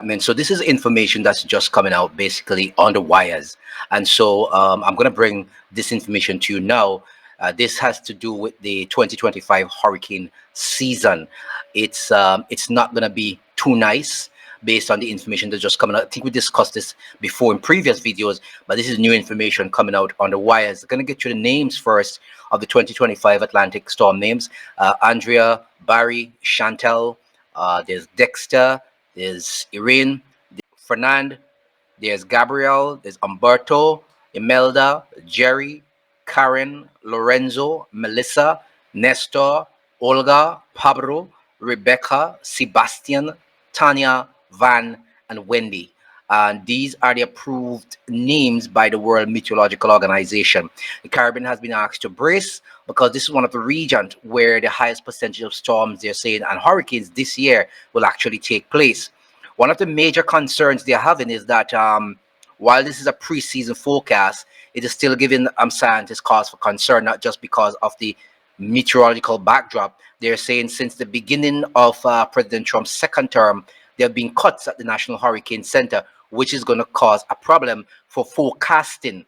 I mean, so this is information that's just coming out basically on the wires. And so I'm going to bring this information to you now. This has to do with the 2025 hurricane season. It's not going to be too nice based on the information that's just coming out. I think we discussed this before in previous videos, but this is new information coming out on the wires. I'm going to get you the names first of the 2025 Atlantic storm names. Andrea, Barry, Chantel, there's Dexter, there's Irene, there's Fernand, there's Gabriel, there's Umberto, Imelda, Jerry, Karen, Lorenzo, Melissa, Nestor, Olga, Pablo, Rebecca, Sebastian, Tanya, Van, and Wendy. And these are the approved names by the World Meteorological Organization. The Caribbean has been asked to brace because this is one of the regions where the highest percentage of storms, they're saying, and hurricanes this year will actually take place. One of the major concerns they're having is that while this is a preseason forecast, it is still giving scientists cause for concern, not just because of the meteorological backdrop. They're saying since the beginning of President Trump's second term, there have been cuts at the National Hurricane Center, which is going to cause a problem for forecasting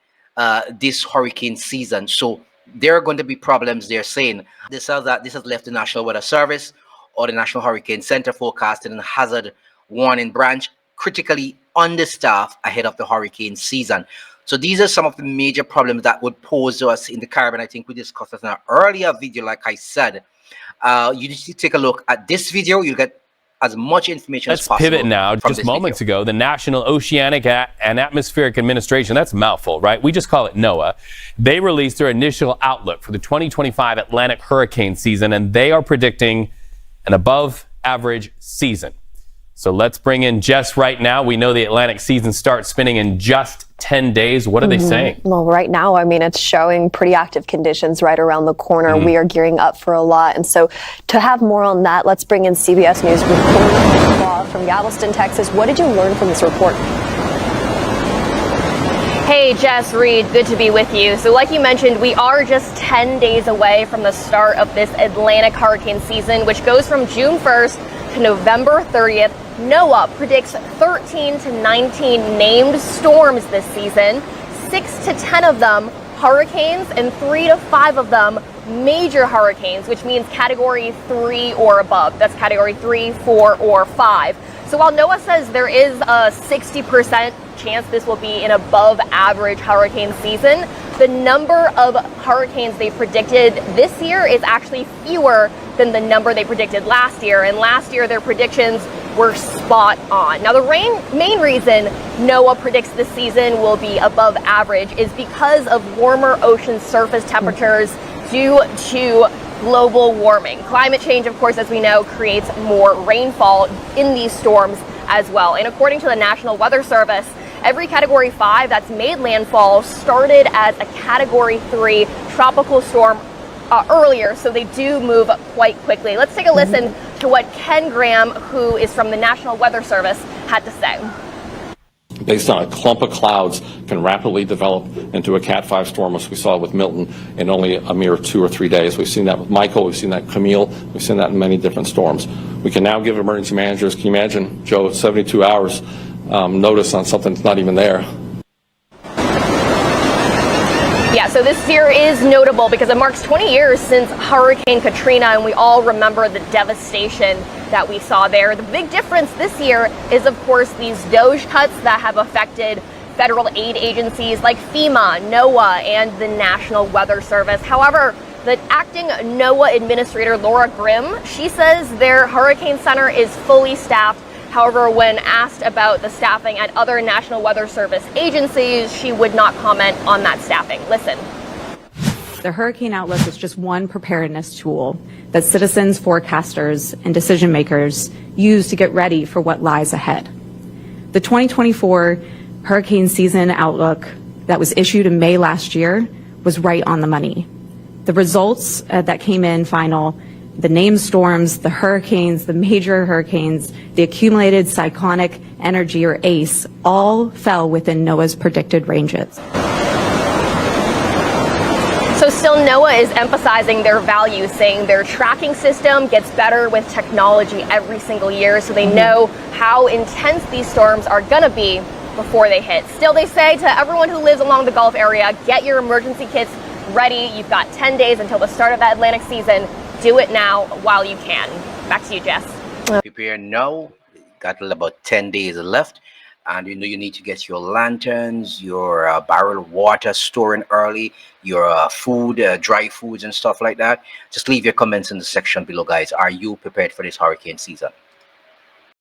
this hurricane season. So there are going to be problems, they're saying. This has left the National Weather Service or the National Hurricane Center forecasting and hazard warning branch critically understaffed ahead of the hurricane season. So these are some of the major problems that would pose to us in the Caribbean. I think we discussed this in an earlier video, like I said. You need to take a look at this video. You'll get as much information as possible. Let's pivot now. Just moments ago, the National Oceanic and Atmospheric Administration, that's a mouthful, right? We just call it NOAA. They released their initial outlook for the 2025 Atlantic hurricane season, and they are predicting an above average season. So let's bring in Jess right now. We know the Atlantic season starts spinning in just 10 days. What are they saying? Well, right now, I mean, it's showing pretty active conditions right around the corner. We are gearing up for a lot. And so to have more on that, let's bring in CBS News reporter from Galveston, Texas. What did you learn from this report? Hey, Jess, Reed, good to be with you. So like you mentioned, we are just 10 days away from the start of this Atlantic hurricane season, which goes from June 1st to November 30th. NOAA predicts 13 to 19 named storms this season, 6 to 10 of them hurricanes, and 3 to 5 of them major hurricanes, which means category 3 or above. That's category 3, 4, or 5. So while NOAA says there is a 60% chance this will be an above average hurricane season, the number of hurricanes they predicted this year is actually fewer than the number they predicted last year. And last year, their predictions were spot on. Now, the main reason NOAA predicts this season will be above average is because of warmer ocean surface temperatures due to global warming. Climate change, of course, as we know, creates more rainfall in these storms as well. And according to the National Weather Service, every category 5 that's made landfall started as a category 3 tropical storm earlier, so they do move quite quickly. Let's take a listen to what Ken Graham, who is from the National Weather Service, had to say. Based on a clump of clouds, can rapidly develop into a Cat 5 storm, as we saw with Milton, in only a mere 2 or 3 days. We've seen that with Michael, we've seen that with Camille, we've seen that in many different storms. We can now give emergency managers, can you imagine, Joe, 72 hours notice on something that's not even there. Yeah, so this year is notable because it marks 20 years since Hurricane Katrina, and we all remember the devastation that we saw there. The big difference this year is, of course, these DOGE cuts that have affected federal aid agencies like FEMA, NOAA, and the National Weather Service. However, the acting NOAA administrator, Laura Grimm, she says their hurricane center is fully staffed. However, when asked about the staffing at other National Weather Service agencies, she would not comment on that staffing. Listen. The Hurricane Outlook is just one preparedness tool that citizens, forecasters, and decision makers use to get ready for what lies ahead. The 2024 hurricane season outlook that was issued in May last year was right on the money. The results that came in final, the named storms, the hurricanes, the major hurricanes, the accumulated cyclonic energy, or ACE, all fell within NOAA's predicted ranges. So Still, NOAA is emphasizing their values, saying their tracking system gets better with technology every single year, so they know how intense these storms are going to be before they hit. Still, they say to everyone who lives along the Gulf area, get your emergency kits ready. You've got 10 days until the start of the Atlantic season. Do it now while you can. Back to you, Jess. Prepare now. Got about 10 days left. And you know you need to get your lanterns, your barrel of water storing early, your food, dry foods and stuff like that. Just leave your comments in the section below, guys. Are you prepared for this hurricane season?